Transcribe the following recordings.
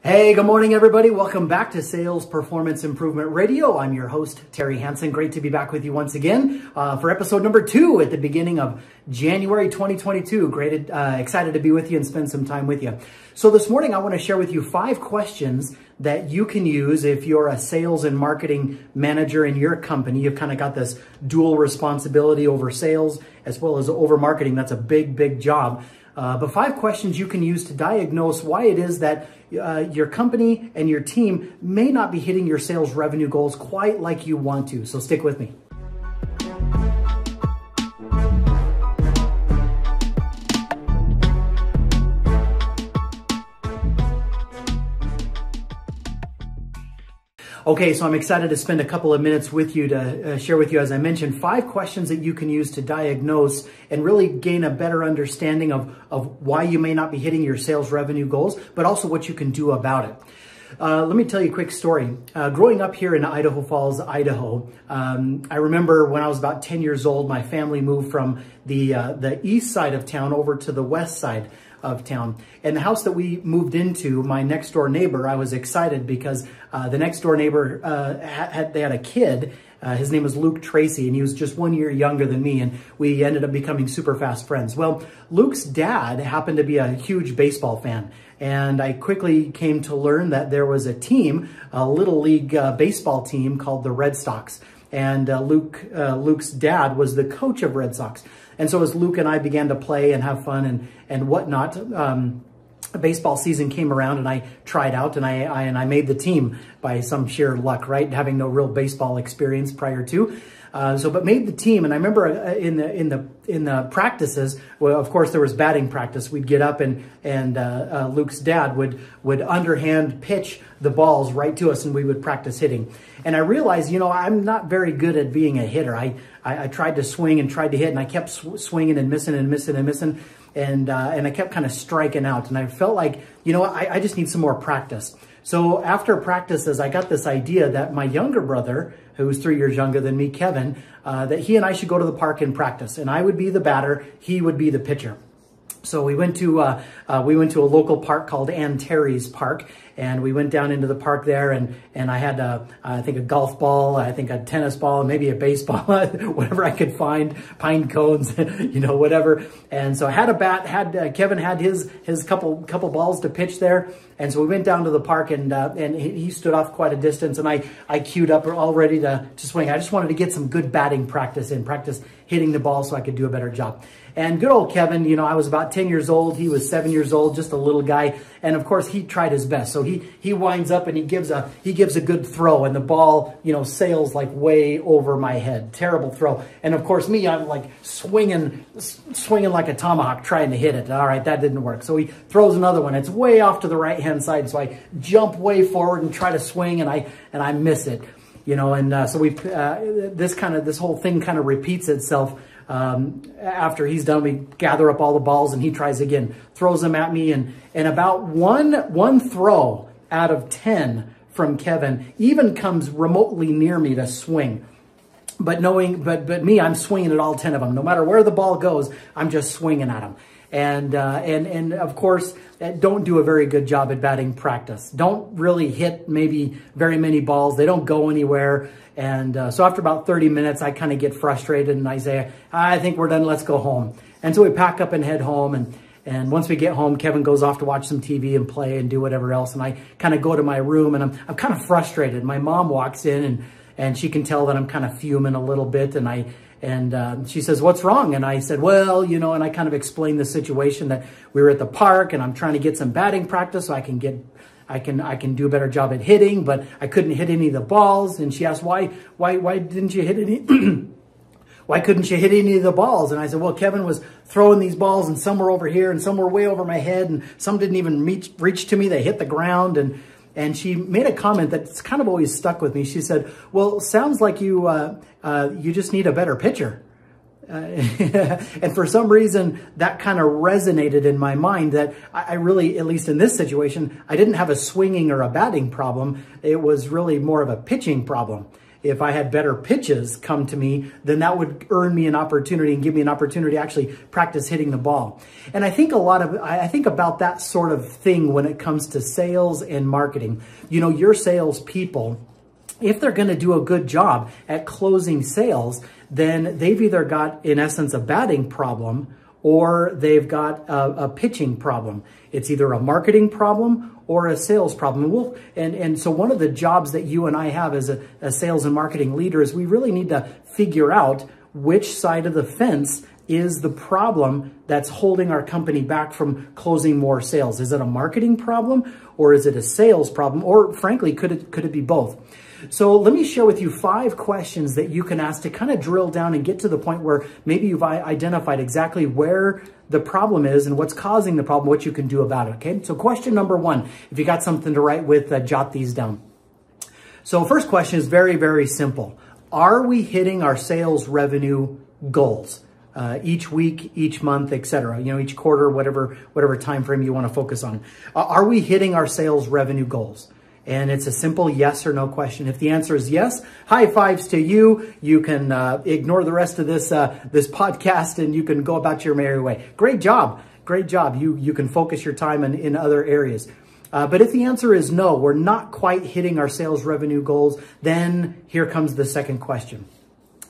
Hey, good morning, everybody. Welcome back to Sales Performance Improvement Radio. I'm your host, Terry Hansen. Great to be back with you once again for episode number 2 at the beginning of January 2022. Excited to be with you and spend some time with you. So this morning, I want to share with you 5 questions that you can use if you're a sales and marketing manager in your company. You've kind of got this dual responsibility over sales as well as over marketing. That's a big job. But 5 questions you can use to diagnose why it is that your company and your team may not be hitting your sales revenue goals quite like you want to. So stick with me. Okay, so I'm excited to spend a couple of minutes with you to share with you, as I mentioned, 5 questions that you can use to diagnose and really gain a better understanding of why you may not be hitting your sales revenue goals, but also what you can do about it. Let me tell you a quick story. Growing up here in Idaho Falls, Idaho, I remember when I was about 10 years old, my family moved from the east side of town over to the west side of town. And the house that we moved into, my next door neighbor, I was excited because the next door neighbor they had a kid. His name was Luke Tracy, and he was just 1 year younger than me, and we ended up becoming super fast friends. Well, Luke's dad happened to be a huge baseball fan, and I quickly came to learn that there was a team, a little league baseball team called the Red Sox, and Luke's dad was the coach of Red Sox. And so as Luke and I began to play and have fun and whatnot, baseball season came around and I tried out and I made the team by some sheer luck, right? Having no real baseball experience prior to. But made the team, and I remember in the practices, well, of course there was batting practice. We'd get up and Luke's dad would underhand pitch the balls right to us, and we would practice hitting. And I realized, I'm not very good at being a hitter. I tried to swing and tried to hit, and I kept swinging and missing and missing and missing, and I kept kind of striking out. And I felt like, I just need some more practice. So after practices, I got this idea that my younger brother, who was 3 years younger than me, Kevin, that he and I should go to the park and practice. And I would be the batter, he would be the pitcher. So we went to a local park called Terry's Park, and we went down into the park there, and I had I think a golf ball, I think a tennis ball, and maybe a baseball, whatever I could find, pine cones, whatever. And so I had a bat. Kevin had his couple balls to pitch there, and so we went down to the park, and he stood off quite a distance, and I queued up all ready to swing. I just wanted to get some good batting practice in, practice hitting the ball so I could do a better job. And good old Kevin, I was about 10 years old. He was 7 years old, just a little guy. And of course, he tried his best. So he winds up and he gives a good throw, and the ball, sails like way over my head. Terrible throw. And of course, me, I'm like swinging like a tomahawk trying to hit it. All right, that didn't work. So he throws another one. It's way off to the right-hand side. So I jump way forward and try to swing, and I miss it. So this whole thing kind of repeats itself. After he's done, we gather up all the balls, and he tries again, throws them at me, and about one throw out of 10 from Kevin even comes remotely near me to swing. But me, I'm swinging at all 10 of them. No matter where the ball goes, I'm just swinging at them. And of course, don't do a very good job at batting practice. Don't really hit maybe very many balls. They don't go anywhere. And so after about 30 minutes, I kind of get frustrated, and I say, I think we're done. Let's go home. And so we pack up and head home. And once we get home, Kevin goes off to watch some TV and play and do whatever else. And I kind of go to my room, and I'm kind of frustrated. My mom walks in, and she can tell that I'm kind of fuming a little bit. And she says, "What's wrong?" And I said, "Well, and I kind of explained the situation that we were at the park, and I'm trying to get some batting practice so I can do a better job at hitting, but I couldn't hit any of the balls." And she asked, why didn't you hit any? Why couldn't you hit any of the balls? And I said, well, Kevin was throwing these balls, and some were over here, and some were way over my head, and some didn't even reach to me. They hit the ground. And she made a comment that's kind of always stuck with me. She said, well, sounds like you just need a better pitcher. And for some reason, that kind of resonated in my mind that I really, at least in this situation, I didn't have a swinging or a batting problem. It was really more of a pitching problem. if I had better pitches come to me, then that would earn me an opportunity and give me an opportunity to actually practice hitting the ball. And I think I think about that sort of thing when it comes to sales and marketing. You know, your salespeople, if they're going to do a good job at closing sales, then they've either got, in essence, a batting problem or they've got a pitching problem. It's either a marketing problem or a sales problem. And so one of the jobs that you and I have as a sales and marketing leader is we really need to figure out which side of the fence is the problem that's holding our company back from closing more sales. Is it a marketing problem or is it a sales problem? Or frankly, could it be both? So let me share with you 5 questions that you can ask to kind of drill down and get to the point where maybe you've identified exactly where the problem is and what's causing the problem, what you can do about it, okay? So question number 1, if you got something to write with, jot these down. So first question is very, very simple. Are we hitting our sales revenue goals? Each week, each month, etc. You know, each quarter, whatever time frame you want to focus on. Are we hitting our sales revenue goals? And it's a simple yes or no question. If the answer is yes, high fives to you. You can ignore the rest of this podcast and you can go about your merry way. Great job. Great job. You can focus your time in other areas. But if the answer is no, we're not quite hitting our sales revenue goals, then here comes the second question.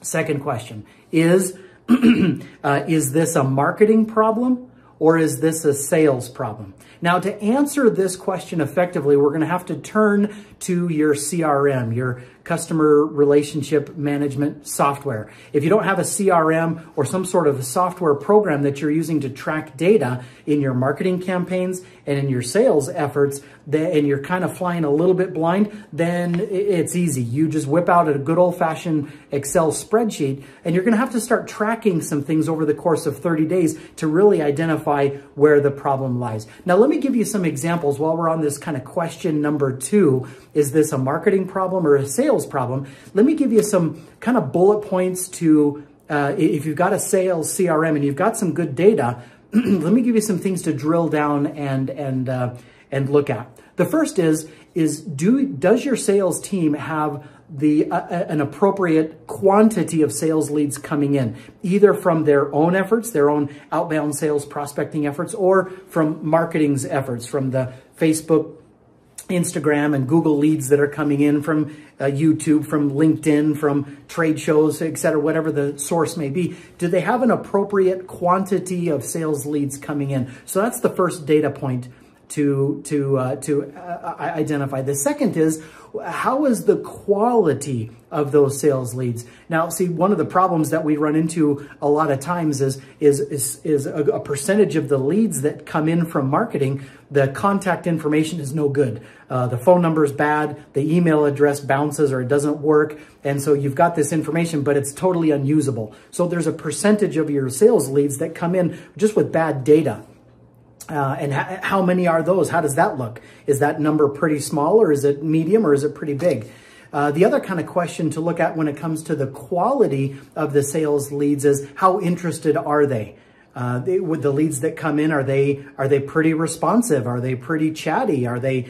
Second question is this a marketing problem or is this a sales problem? Now, to answer this question effectively, we're going to have to turn to your CRM, your customer relationship management software. If you don't have a CRM or some sort of software program that you're using to track data in your marketing campaigns and in your sales efforts, and you're kind of flying a little bit blind, then it's easy. You just whip out a good old-fashioned Excel spreadsheet, and you're going to have to start tracking some things over the course of 30 days to really identify where the problem lies. Now, let me give you some examples while we're on this kind of question number 2. Is this a marketing problem or a sales problem? Let me give you some kind of bullet points to, if you've got a sales CRM and you've got some good data, let me give you some things to drill down and look at. The first is does your sales team have an appropriate quantity of sales leads coming in, either from their own efforts, their own outbound sales prospecting efforts, or from marketing's efforts, from the Facebook, Instagram, and Google leads that are coming in from YouTube, from LinkedIn, from trade shows, etc., whatever the source may be. Do they have an appropriate quantity of sales leads coming in? So that's the first data point to identify. The second is, how is the quality of those sales leads? Now, see, one of the problems that we run into a lot of times is a percentage of the leads that come in from marketing, the contact information is no good. The phone number is bad, the email address bounces or it doesn't work, and so you've got this information, but it's totally unusable. So there's a percentage of your sales leads that come in just with bad data. And how many are those? How does that look? Is that number pretty small, or is it medium, or is it pretty big? The other kind of question to look at when it comes to the quality of the sales leads is, how interested are they? With the leads that come in, are they pretty responsive? Are they pretty chatty? Are they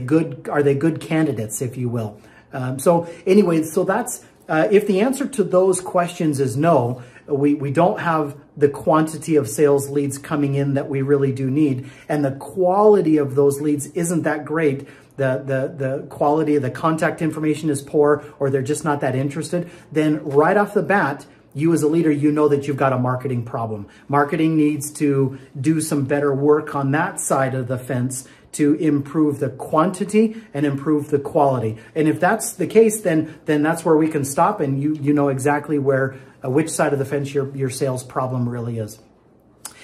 good candidates, if you will? So anyway, so that's if the answer to those questions is no, we don't have the quantity of sales leads coming in that we really do need, and the quality of those leads isn't that great. The quality of the contact information is poor, or they're just not that interested, then right off the bat, you as a leader, you know that you've got a marketing problem. Marketing needs to do some better work on that side of the fence to improve the quantity and improve the quality. And if that's the case, then that's where we can stop, and you know exactly where which side of the fence your sales problem really is.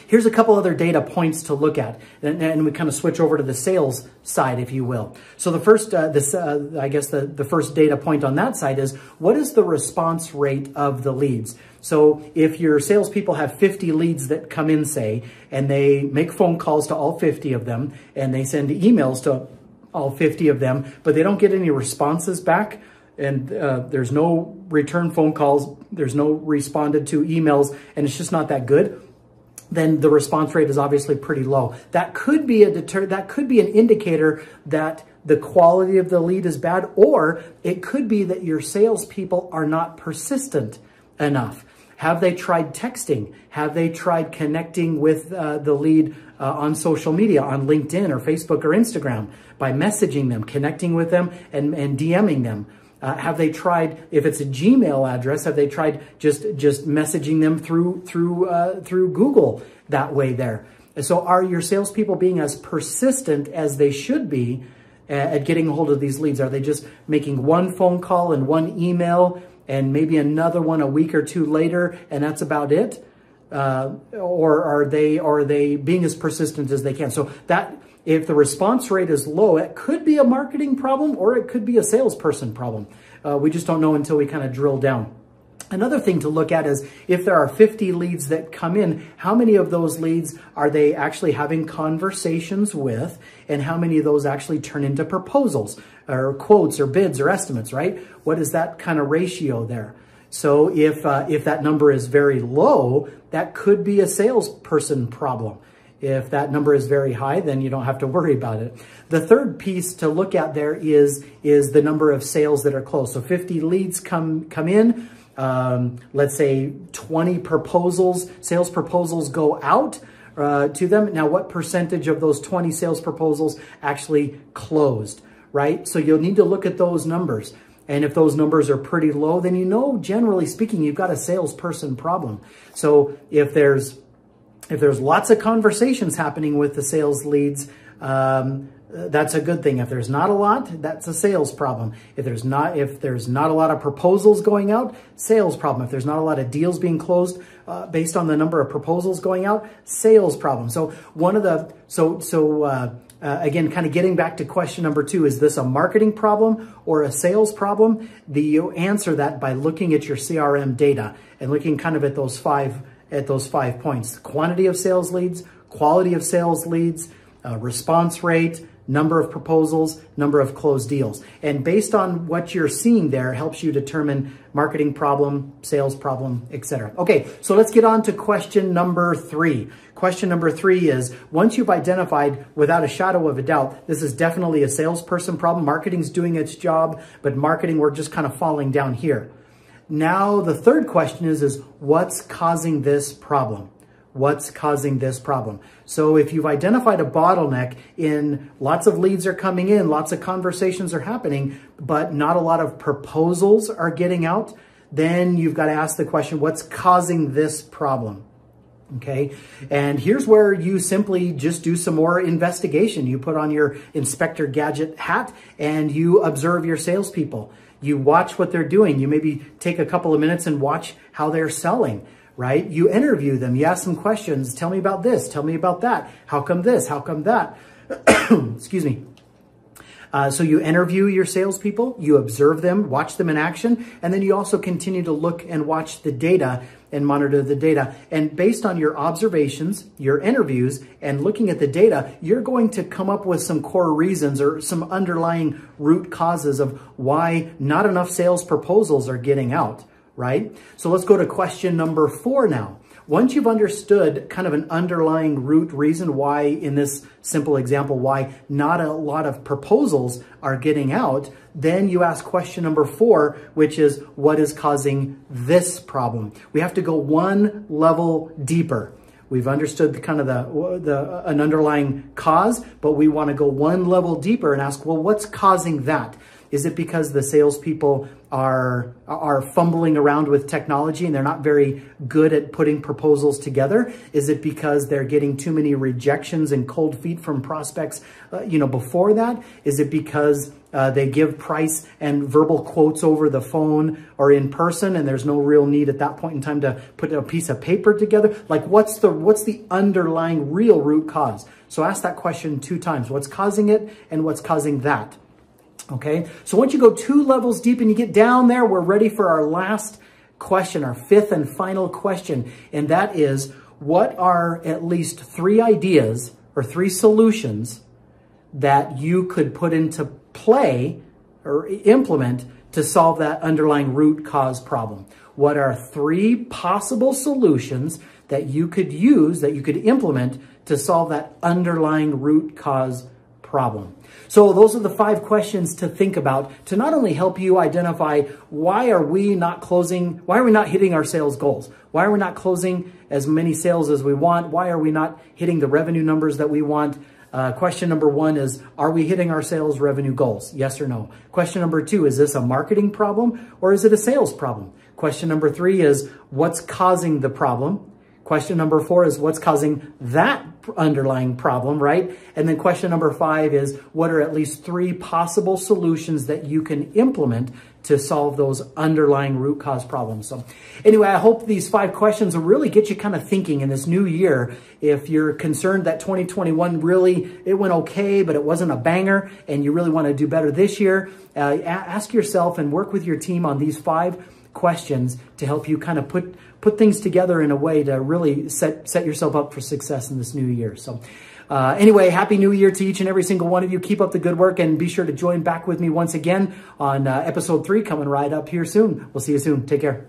Here's a couple other data points to look at, and we kind of switch over to the sales side, if you will. So the first, I guess the first data point on that side is, what is the response rate of the leads? So if your salespeople have 50 leads that come in, say, and they make phone calls to all 50 of them, and they send emails to all 50 of them, but they don't get any responses back, and there's no return phone calls, there's no responded to emails, and it's just not that good, then the response rate is obviously pretty low. That could be that could be an indicator that the quality of the lead is bad, or it could be that your salespeople are not persistent enough. Have they tried texting? Have they tried connecting with the lead on social media, on LinkedIn or Facebook or Instagram, by messaging them, connecting with them, and DMing them? Have they tried, if it's a Gmail address, have they tried just messaging them through Google that way there? So are your salespeople being as persistent as they should be at getting a hold of these leads? Are they just making one phone call and one email and maybe another one a week or two later, and that's about it? Or are they being as persistent as they can? So that, if the response rate is low, it could be a marketing problem or it could be a salesperson problem. We just don't know until we kind of drill down. Another thing to look at is if there are 50 leads that come in, how many of those leads are they actually having conversations with, and how many of those actually turn into proposals or quotes or bids or estimates, right? What is that kind of ratio there? So if that number is very low, that could be a salesperson problem. If that number is very high, then you don't have to worry about it. The third piece to look at there is the number of sales that are closed. So 50 leads come in. Let's say 20 sales proposals go out to them. Now, what percentage of those 20 sales proposals actually closed, right? So you'll need to look at those numbers. And if those numbers are pretty low, then you know, generally speaking, you've got a salesperson problem. So if there's lots of conversations happening with the sales leads, that's a good thing. If there's not a lot, that's a sales problem. If there's not a lot of proposals going out, sales problem. If there's not a lot of deals being closed based on the number of proposals going out, sales problem. So again, kind of getting back to question number 2, is this a marketing problem or a sales problem? You answer that by looking at your CRM data and looking kind of at those 5 points: quantity of sales leads, quality of sales leads, response rate, number of proposals, number of closed deals. And based on what you're seeing there, helps you determine marketing problem, sales problem, etc. Okay, so let's get on to question number 3. Question number 3 is, once you've identified without a shadow of a doubt, this is definitely a salesperson problem, marketing's doing its job, but marketing, we're just kind of falling down here. Now, the third question is what's causing this problem? What's causing this problem? So if you've identified a bottleneck in lots of leads are coming in, lots of conversations are happening, but not a lot of proposals are getting out, then you've got to ask the question, what's causing this problem? Okay, and here's where you simply just do some more investigation. You put on your Inspector Gadget hat and you observe your salespeople. You watch what they're doing. You maybe take a couple of minutes and watch how they're selling, right? You interview them. You ask them questions. Tell me about this. Tell me about that. How come this? How come that? Excuse me. So you interview your salespeople, you observe them, watch them in action, and then you also continue to look and watch the data and monitor the data. And based on your observations, your interviews, and looking at the data, you're going to come up with some core reasons or some underlying root causes of why not enough sales proposals are getting out, right? So let's go to question number 4 now. Once you've understood kind of an underlying root reason why, in this simple example, why not a lot of proposals are getting out, then you ask question number 4, which is, what is causing this problem? We have to go one level deeper. We've understood kind of an underlying cause, but we want to go one level deeper and ask, well, what's causing that? Is it because the salespeople are fumbling around with technology and they're not very good at putting proposals together? Is it because they're getting too many rejections and cold feet from prospects, before that? Is it because they give price and verbal quotes over the phone or in person, and there's no real need at that point in time to put a piece of paper together? Like, what's the underlying real root cause? So ask that question 2 times. What's causing it and what's causing that? Okay, so once you go 2 levels deep and you get down there, we're ready for our last question, our 5th and final question. And that is, what are at least 3 ideas or 3 solutions that you could put into play or implement to solve that underlying root cause problem? What are 3 possible solutions that you could use, that you could implement to solve that underlying root cause problem. So those are the 5 questions to think about to not only help you identify why are we not hitting our sales goals? Why are we not closing as many sales as we want? Why are we not hitting the revenue numbers that we want? Question number 1 is, are we hitting our sales revenue goals? Yes or no? Question number 2, is this a marketing problem or is it a sales problem? Question number 3 is, what's causing the problem? Question number 4 is, what's causing that underlying problem, right? And then question number 5 is, what are at least 3 possible solutions that you can implement to solve those underlying root cause problems? So anyway, I hope these 5 questions will really get you kind of thinking in this new year. If you're concerned that 2021 really, it went okay, but it wasn't a banger, and you really want to do better this year, ask yourself and work with your team on these 5 questions to help you kind of put things together in a way to really set yourself up for success in this new year. So anyway, Happy New Year to each and every single one of you. Keep up the good work and be sure to join back with me once again on episode 3 coming right up here soon. We'll see you soon. Take care.